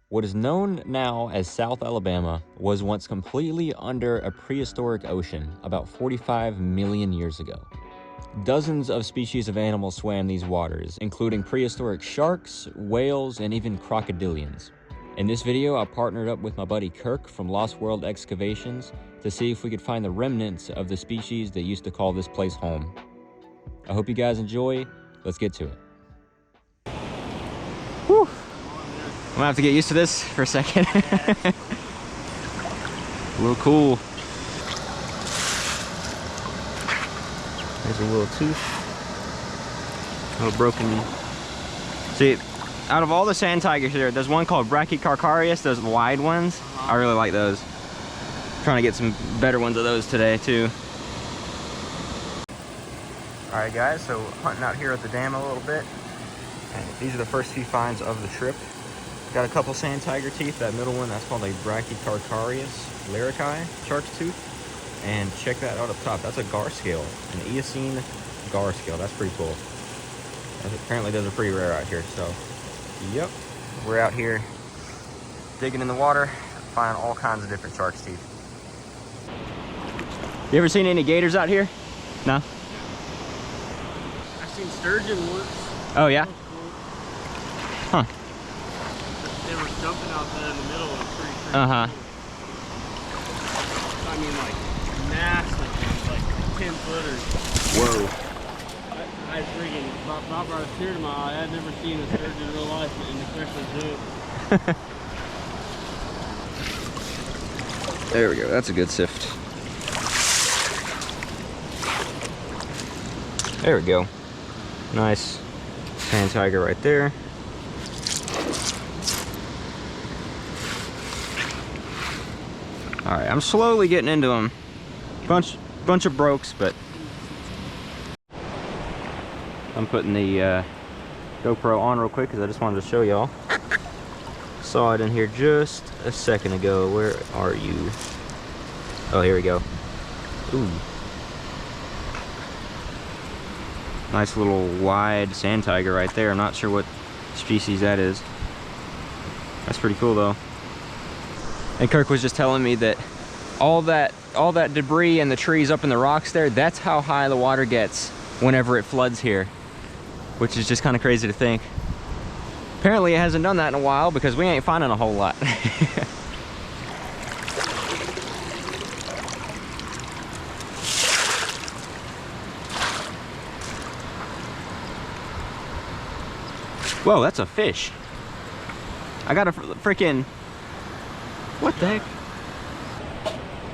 What is known now as South Alabama was once completely under a prehistoric ocean about 45 million years ago. Dozens of species of animals swam these waters, including prehistoric sharks, whales, and even crocodilians. In this video, I partnered up with my buddy Kirk from Lost World Excavations to see if we could find the remnants of the species that used to call this place home. I hope you guys enjoy. Let's get to it. Whew. I'm gonna have to get used to this for a second. A little cool. There's a little tooth. A little broken. See, out of all the sand tigers here, there's one called Brachycarcarius, those wide ones. I really like those. Trying to get some better ones of those today too. All right guys, so hunting out here at the dam a little bit. And these are the first few finds of the trip. Got a couple sand tiger teeth. That middle one, that's called a Brachycarcarius laricae shark's tooth. And check that out up top. That's a gar scale, an Eocene gar scale. That's pretty cool. Apparently those are pretty rare out here. So, yep, we're out here digging in the water, finding all kinds of different shark's teeth. You ever seen any gators out here? No? I've seen sturgeon once. Oh yeah? Huh. They were jumping out there in the middle of the creek. Uh-huh. I mean, like, massive ones, like 10 footers. Whoa. I freaking about brought a tear to my eye. I'd never seen a sturgeon in real life, and especially zoo. There we go. That's a good sift. There we go. Nice sand tiger right there. All right, I'm slowly getting into them. Bunch of brokes, but I'm putting the GoPro on real quick because I just wanted to show y'all. Saw it in here just a second ago. Where are you? Oh, here we go. Ooh. Nice little wide sand tiger right there. I'm not sure what species that is. That's pretty cool though. And Kirk was just telling me that all that debris and the trees up in the rocks there, that's how high the water gets whenever it floods here, which is just kind of crazy to think. Apparently it hasn't done that in a while because we ain't finding a whole lot. Whoa, that's a fish. I got a freaking... What the heck?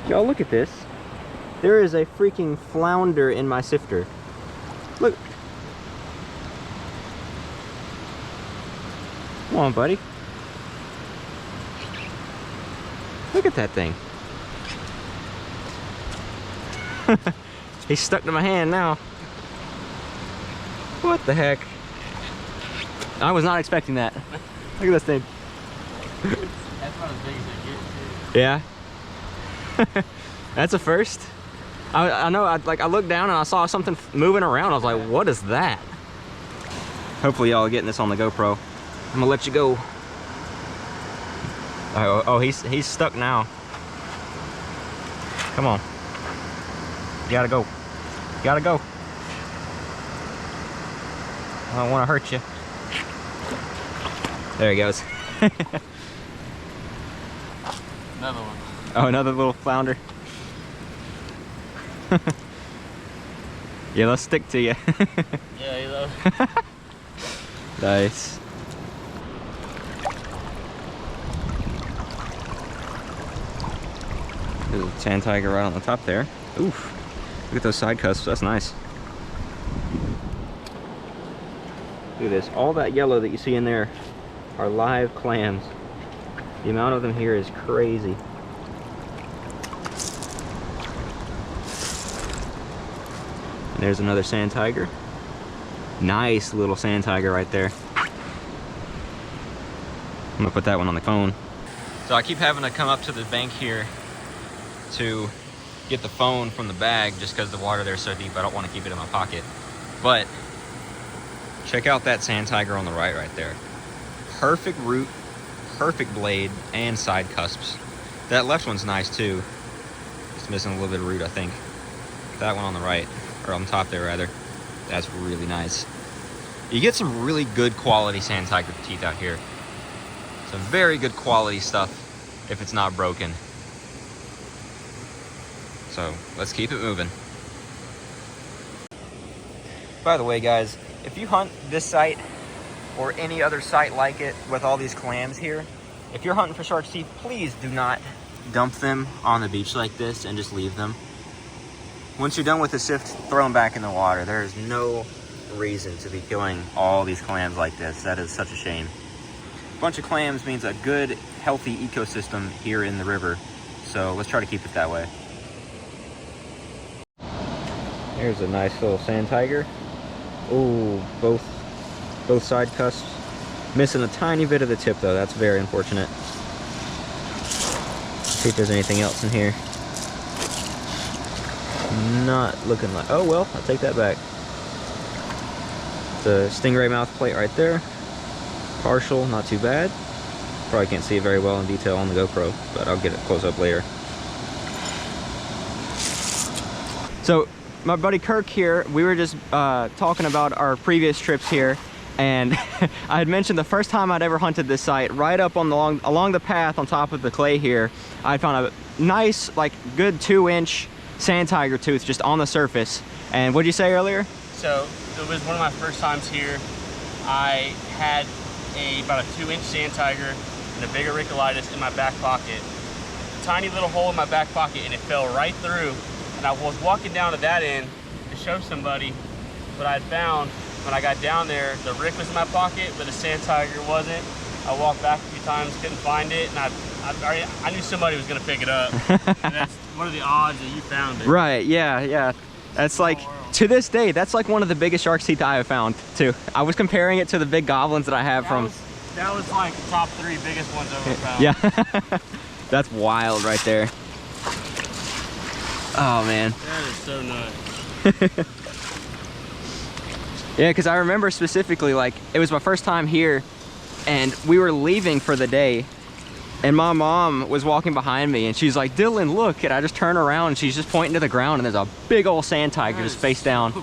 Y'all, look at this. There is a freaking flounder in my sifter. Look. Come on, buddy. Look at that thing. He's stuck to my hand now. What the heck? I was not expecting that. Look at this thing. That's not as big as it gets, too. Yeah. That's a first. I know, I looked down and I saw something moving around. I was like, what is that? Hopefully y'all are getting this on the GoPro. I'm gonna let you go. Oh, he's stuck now. Come on. You gotta go. You gotta go. I don't wanna hurt you. There he goes. Another one. Oh, another little flounder. Yeah, let's stick to you. Yeah, you know. Nice. There's a sand tiger right on the top there. Oof. Look at those side cusps. That's nice. Look at this. All that yellow that you see in there are live clams. The amount of them here is crazy. And there's another sand tiger. Nice little sand tiger right there. I'm gonna put that one on the phone. So I keep having to come up to the bank here to get the phone from the bag just because the water there is so deep. I don't want to keep it in my pocket. But check out that sand tiger on the right there. Perfect route, perfect blade and side cusps. That left one's nice too. It's missing a little bit of root, I think. That one on the right, or on top there rather. That's really nice. You get some really good quality sand tiger teeth out here. Some very good quality stuff if it's not broken. So let's keep it moving. By the way, guys, if you hunt this site or any other site like it with all these clams here, if you're hunting for shark's teeth, please do not dump them on the beach like this and just leave them. Once you're done with the sift, throw them back in the water. There is no reason to be killing all these clams like this. That is such a shame. A bunch of clams means a good, healthy ecosystem here in the river. So let's try to keep it that way. Here's a nice little sand tiger. Oh, both side cusps. Missing a tiny bit of the tip though. That's very unfortunate. Let's see if there's anything else in here. Not looking like, oh well, I'll take that back. The stingray mouth plate right there. Partial, not too bad. Probably can't see it very well in detail on the GoPro, but I'll get it close up later. So my buddy Kirk here, we were just talking about our previous trips here, and I had mentioned the first time I'd ever hunted this site, right up on along the path on top of the clay here, I found a nice, like, good 2-inch sand tiger tooth just on the surface. And what'd you say earlier? So it was one of my first times here. I had about a 2-inch sand tiger and a bigger ricolitis in my back pocket. A tiny little hole in my back pocket, and it fell right through. And I was walking down to that end to show somebody what I'd found. When I got down there, the rick was in my pocket, but the sand tiger wasn't. I walked back a few times, couldn't find it, and I knew somebody was gonna pick it up. And that's one of the odds that you found it. Right, yeah. That's like, to this day, that's like one of the biggest shark's teeth I have found too. I was comparing it to the big goblins that I have that was like the top 3 biggest ones I've ever found. Yeah. That's wild right there. Oh man. That is so nuts. Yeah, because I remember specifically, like, it was my first time here and we were leaving for the day, and my mom was walking behind me and she's like, Dylan, look. And I just turn around and she's just pointing to the ground, and there's a big old sand tiger just face down.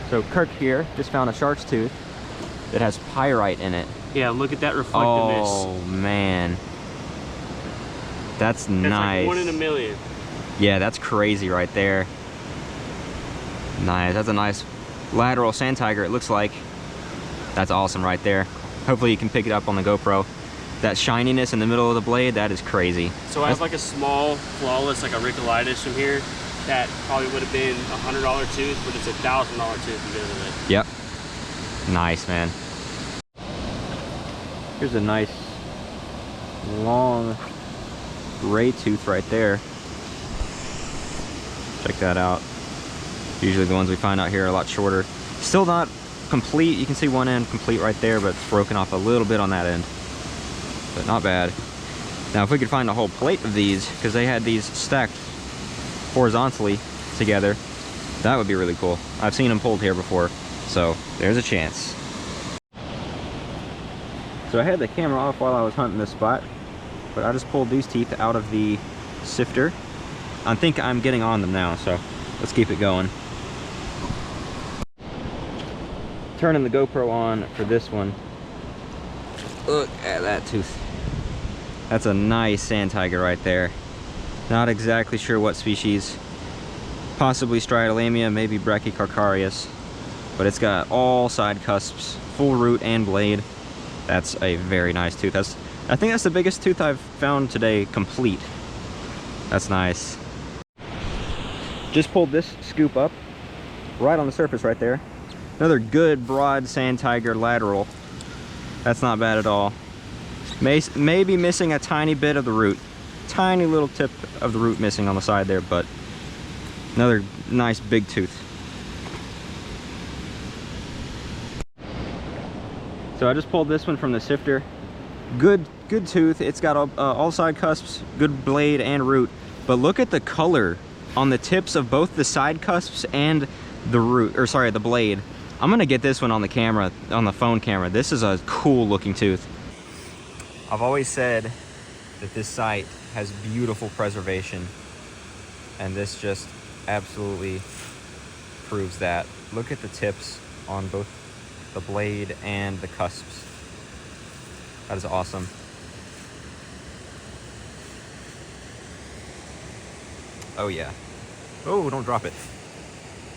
So Kirk here just found a shark's tooth that has pyrite in it. Yeah, look at that reflectiveness. Oh man. That's nice. Like 1 in a million. Yeah, that's crazy right there. Nice. That's a nice lateral sand tiger, it looks like. That's awesome right there. Hopefully you can pick it up on the GoPro. That shininess in the middle of the blade, that is crazy. So I have like a small, flawless, like a ricolitis from here that probably would have been a $100 tooth, but it's a $1,000 tooth because of it. Yep. Nice, man. Here's a nice, long gray tooth right there. Check that out. Usually the ones we find out here are a lot shorter. Still not complete. You can see one end complete right there, but it's broken off a little bit on that end. But not bad. Now if we could find a whole plate of these, because they had these stacked horizontally together, that would be really cool. I've seen them pulled here before, so there's a chance. So I had the camera off while I was hunting this spot, but I just pulled these teeth out of the sifter. I think I'm getting on them now, so let's keep it going. Turning the GoPro on for this one. Look at that tooth. That's a nice sand tiger right there. Not exactly sure what species. Possibly Striatomia, maybe Brachycarcharius. But it's got all side cusps, full root and blade. That's a very nice tooth. I think that's the biggest tooth I've found today complete. That's nice. Just pulled this scoop up right on the surface right there. Another good broad sand tiger lateral. That's not bad at all. Maybe missing a tiny bit of the root. Tiny little tip of the root missing on the side there, but another nice big tooth. So I just pulled this one from the sifter. Good tooth. It's got all side cusps, good blade and root. But look at the color on the tips of both the side cusps and the root, or sorry, the blade. I'm gonna get this one on the camera, on the phone camera. This is a cool looking tooth. I've always said that this site has beautiful preservation, and this just absolutely proves that. Look at the tips on both the blade and the cusps. That is awesome. Oh yeah. Oh, don't drop it.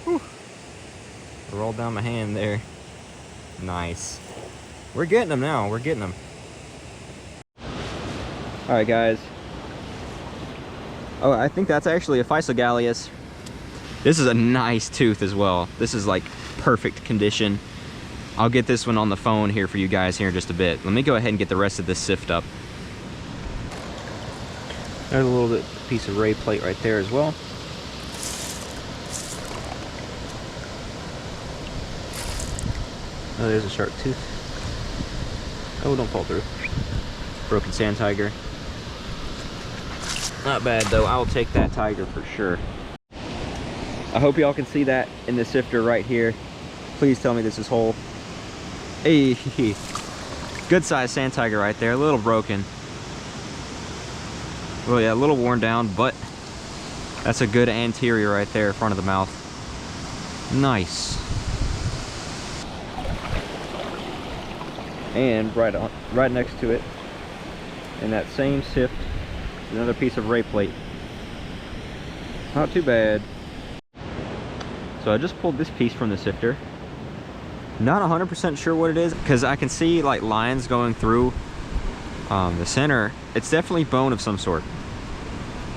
Whew. Roll down my hand there. Nice. We're getting them now. We're getting them. All right, guys. Oh, I think that's actually a Physogalius. This is a nice tooth as well. This is like perfect condition. I'll get this one on the phone here for you guys here in just a bit. Let me go ahead and get the rest of this sift up. There's a little bit piece of ray plate right there as well. Oh, there's a sharp tooth. Oh, don't fall through. Broken sand tiger. Not bad though. I'll take that tiger for sure. I hope y'all can see that in the sifter right here. Please tell me this is whole. Hey, good sized sand tiger right there. A little broken. Well, yeah, a little worn down, but that's a good anterior right there in front of the mouth. Nice. And right next to it, in that same sift, another piece of ray plate. Not too bad. So I just pulled this piece from the sifter. Not 100% sure what it is, because I can see like lines going through the center. It's definitely bone of some sort.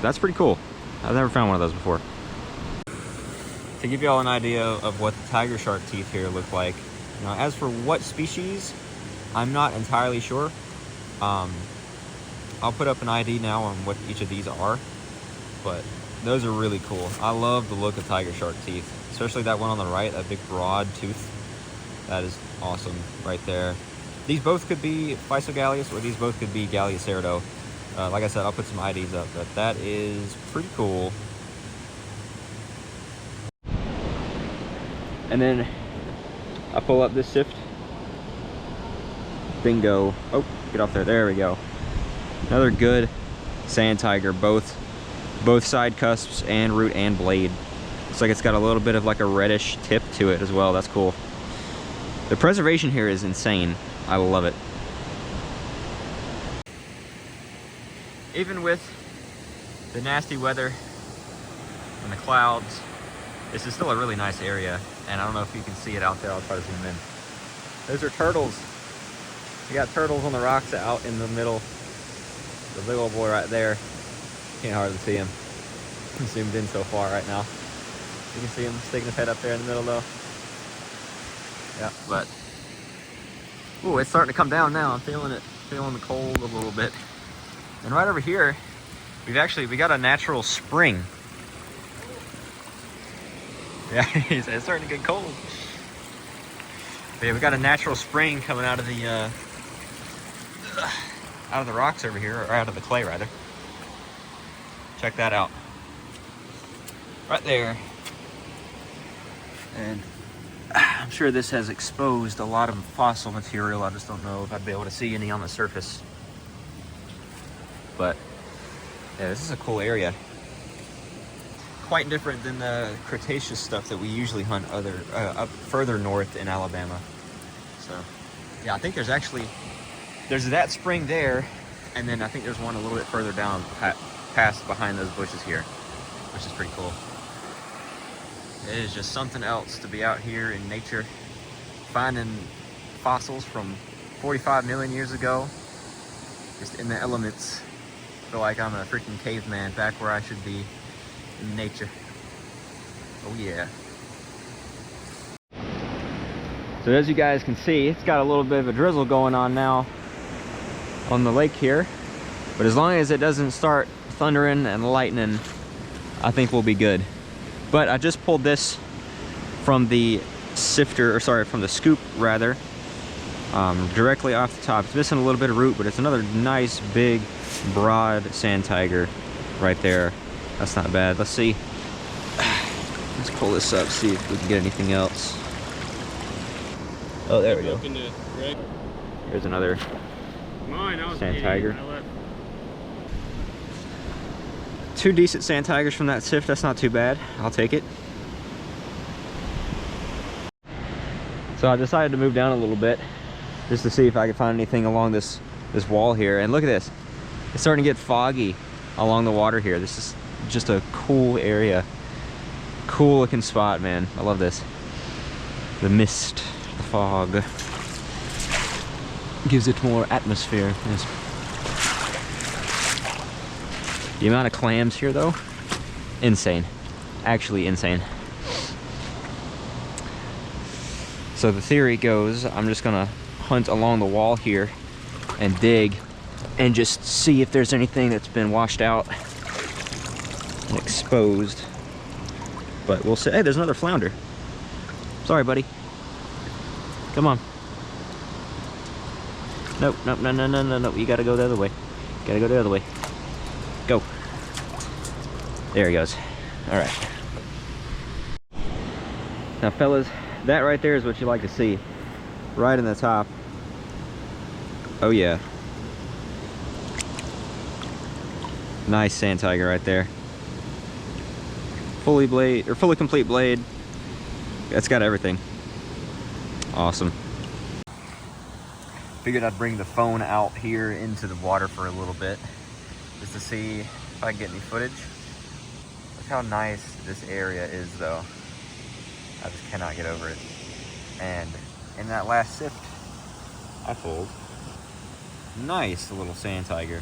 That's pretty cool. I've never found one of those before. To give y'all an idea of what the tiger shark teeth here look like. Now, as for what species, I'm not entirely sure. I'll put up an ID now on what each of these are, but those are really cool. I love the look of tiger shark teeth, especially that one on the right, that big broad tooth. That is awesome right there. These both could be Physogalius, or these both could be Galliocerido. Like I said, I'll put some IDs up, but that is pretty cool. And then I pull up this sift. Bingo. Oh, get off there. There we go. Another good sand tiger, both side cusps and root and blade. Looks like it's got a little bit of like a reddish tip to it as well. That's cool. The preservation here is insane. I love it. Even with the nasty weather and the clouds, this is still a really nice area. And I don't know if you can see it out there. I'll try to zoom in. Those are turtles. We got turtles on the rocks out in the middle. The big old boy right there. Can't hardly see him. I'm zoomed in so far right now. You can see him sticking his head up there in the middle though. Yeah, but ooh, it's starting to come down now. I'm feeling it, feeling the cold a little bit. And right over here, we got a natural spring. Yeah, it's starting to get cold. But yeah, we got a natural spring coming out of the rocks over here, or out of the clay rather. Check that out. Right there. And I'm sure this has exposed a lot of fossil material. I just don't know if I'd be able to see any on the surface. But yeah, this is a cool area. Quite different than the Cretaceous stuff that we usually hunt up further north in Alabama. So yeah, I think there's that spring there, and then I think there's one a little bit further down past behind those bushes here, which is pretty cool. It is just something else to be out here in nature, finding fossils from 45 million years ago, just in the elements. I feel like I'm a freaking caveman back where I should be in nature. Oh yeah. So as you guys can see, it's got a little bit of a drizzle going on now on the lake here, but as long as it doesn't start thundering and lightning, I think we'll be good. But I just pulled this from the sifter, or sorry, from the scoop rather, directly off the top. It's missing a little bit of root, but it's another nice big broad sand tiger right there. That's not bad. Let's see. Let's pull this up, see if we can get anything else. Oh, there we go. Here's another sand tiger. 2 decent sand tigers from that sift. That's not too bad. I'll take it. So I decided to move down a little bit just to see if I could find anything along this wall here. And look at this. It's starting to get foggy along the water here. This is just a cool area. Cool looking spot, man. I love this. The mist, the fog gives it more atmosphere. Yes. The amount of clams here though, insane. Actually insane. So the theory goes, I'm just gonna hunt along the wall here and dig and just see if there's anything that's been washed out and exposed. But we'll see. Hey, there's another flounder. Sorry, buddy. Come on. Nope, nope, no, no, no, no, no. You gotta go the other way. Gotta go the other way. Go. There he goes. All right. Now, fellas, that right there is what you like to see. Right in the top. Oh, yeah. Nice sand tiger right there. Fully complete blade. That's got everything. Awesome. Figured I'd bring the phone out here into the water for a little bit just to see if I can get any footage. Look how nice this area is though. I just cannot get over it. And in that last sift I pulled, nice little sand tiger.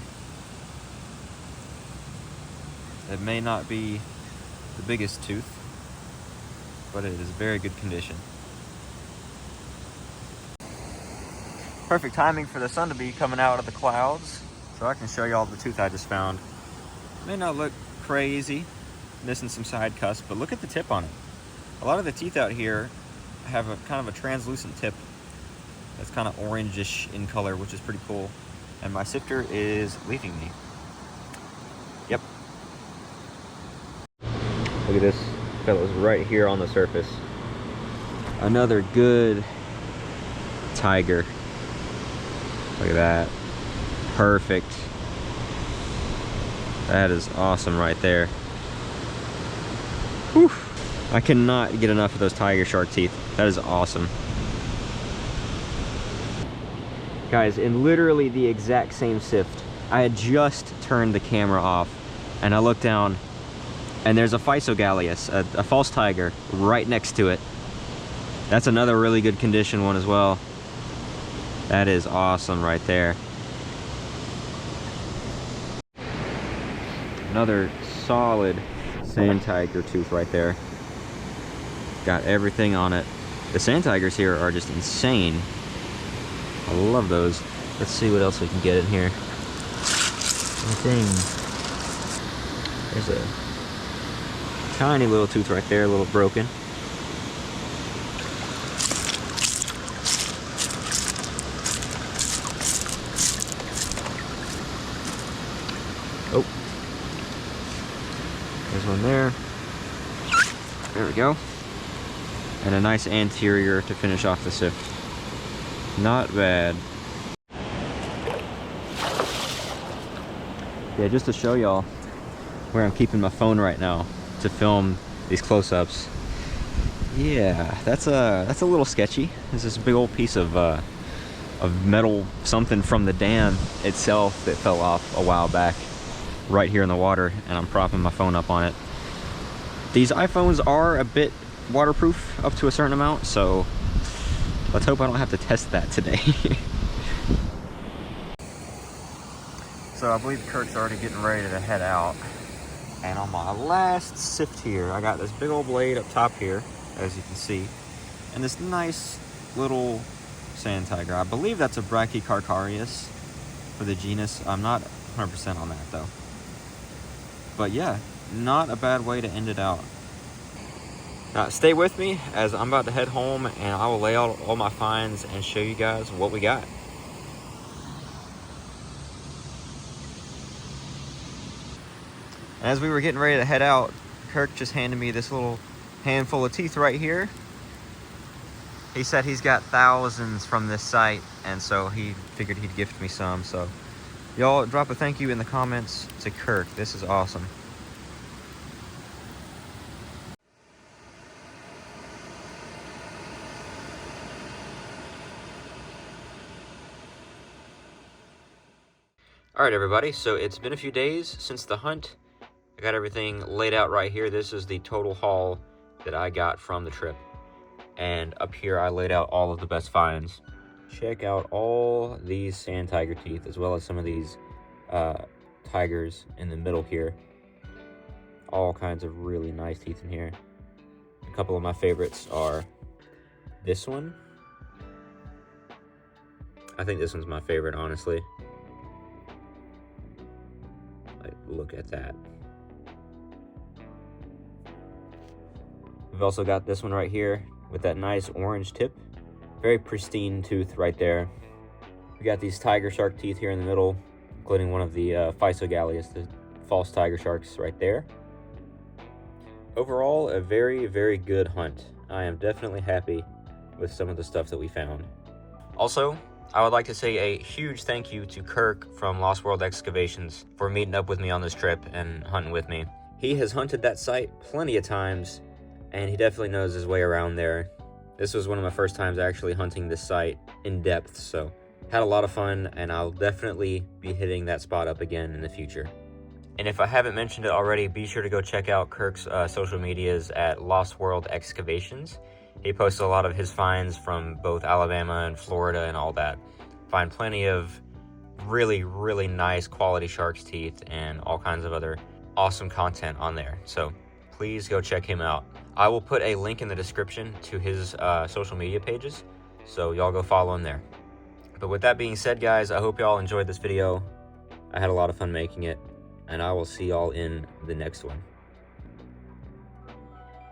It may not be the biggest tooth, but it is very good condition. Perfect timing for the sun to be coming out of the clouds, so I can show you all the tooth I just found. May not look crazy, missing some side cusps, but look at the tip on it. A lot of the teeth out here have a kind of a translucent tip that's kind of orangish in color, which is pretty cool. And my sifter is leaving me. Yep. Look at this, fellas, right here on the surface. Another good tiger. Look at that. Perfect. That is awesome right there. Whew. I cannot get enough of those tiger shark teeth. That is awesome. Guys, in literally the exact same sift, I had just turned the camera off and I looked down and there's a Physogaleus, a false tiger, right next to it. That's another really good condition one as well. That is awesome right there. Another solid sand tiger tooth right there. Got everything on it. The sand tigers here are just insane. I love those. Let's see what else we can get in here. Anything. There's a tiny little tooth right there, a little broken. Oh, there's one there. There we go. And a nice anterior to finish off the sift. Not bad. Yeah, just to show y'all where I'm keeping my phone right now to film these close-ups. Yeah, that's a little sketchy. There's this big old piece of metal something from the dam itself that fell off a while back right here in the water, and I'm propping my phone up on it. These iPhones are a bit waterproof up to a certain amount, so let's hope I don't have to test that today. So I believe Kirk's already getting ready to head out, and on my last sift here I got this big old blade up top here, as you can see, and this nice little sand tiger. I believe that's a Brachycarcharius for the genus. I'm not 100% on that though. But yeah, not a bad way to end it out. Now stay with me as I'm about to head home and I will lay out all my finds and show you guys what we got. As we were getting ready to head out, Kirk just handed me this little handful of teeth right here. He said he's got thousands from this site, and so he figured he'd gift me some. So y'all drop a thank you in the comments to Kirk. This is awesome. All right, everybody, so it's been a few days since the hunt. I got everything laid out right here. This is the total haul that I got from the trip. And up here, I laid out all of the best finds. Check out all these sand tiger teeth, as well as some of these tigers in the middle here. All kinds of really nice teeth in here. A couple of my favorites are this one. I think this one's my favorite, honestly. Like, look at that. We've also got this one right here with that nice orange tip. Very pristine tooth right there. We got these tiger shark teeth here in the middle, including one of the Physogallius, the false tiger sharks right there. Overall, a very, very good hunt. I am definitely happy with some of the stuff that we found. Also, I would like to say a huge thank you to Kirk from Lost World Excavations for meeting up with me on this trip and hunting with me. He has hunted that site plenty of times, and he definitely knows his way around there. This was one of my first times actually hunting this site in depth, so had a lot of fun, and I'll definitely be hitting that spot up again in the future. And if I haven't mentioned it already, be sure to go check out Kirk's social medias at Lost World Excavations. He posts a lot of his finds from both Alabama and Florida and all that. Find plenty of really, really nice quality shark's teeth and all kinds of other awesome content on there. So please go check him out. I will put a link in the description to his social media pages, so y'all go follow him there. But with that being said, guys, I hope y'all enjoyed this video. I had a lot of fun making it, and I will see y'all in the next one.